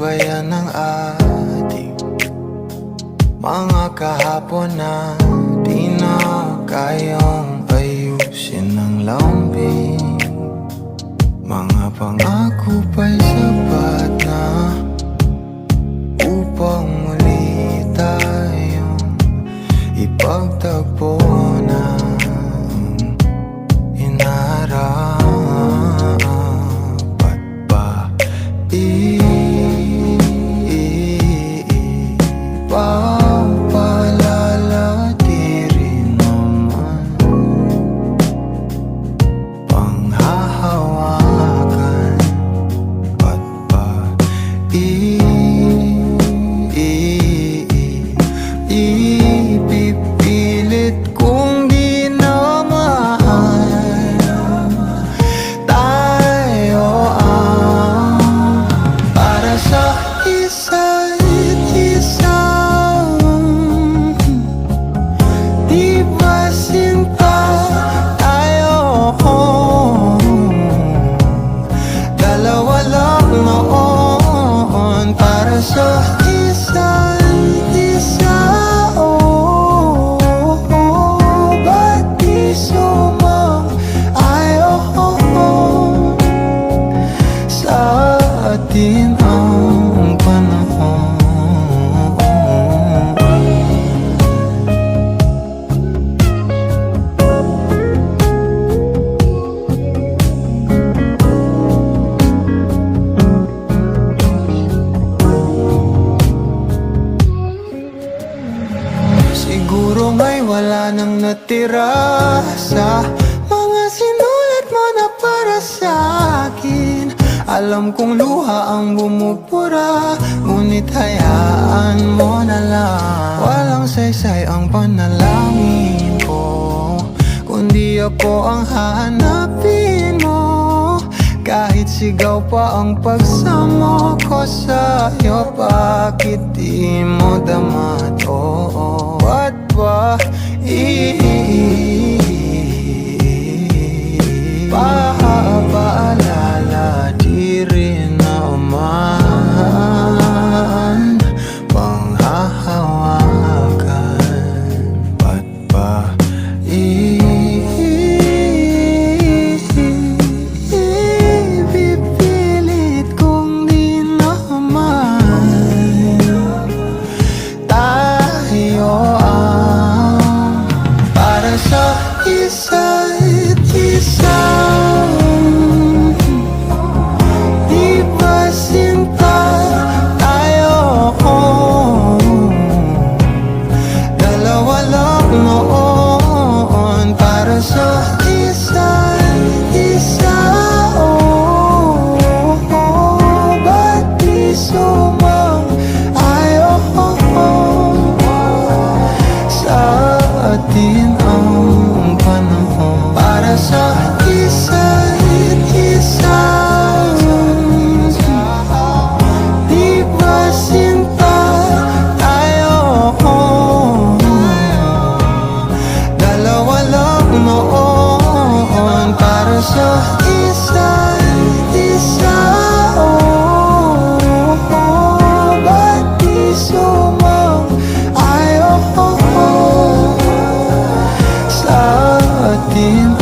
ba yan ang ating mga kahapon na di na kayang ayusin ng lambing? Mga pangako ba'y sapat na upang muli tayong ipagtagpo na inarapat ba? Ipagpalalati rin naman panghahawakan at ba ipipilit kong di na mahal. Tayo ang para sa isa't isa. Di ba sinta tayo? Dalawa lang noon para sa isa't isa. Ba't di sumang-ayon sa atin ang panahon? Siguro nga'y wala nang natira sa mga sinulat mo na para sa akin. Alam kong luha ang bumubura, ngunit hayaan mo na lang. Walang saysay ang panalangin ko, kundi ako ang hahanapin mo. Kahit sigaw pa ang pagsamo ko sa'yo, bakit di mo dama to? Ba't ba paalala di rin naman panghahawakan? Ba't ba ipipilit kong di naman tayo ang para sa isa't isa? Di ba sinta tayo? Dalawa lang noon para sa isa't isa. Ba't di sumang-ayon sa atin ang panahon para sa isa't isa? Di ba sinta tayo? Dalawa lang noon para sa isa't isa. Ba't di sumang-ayon sa atin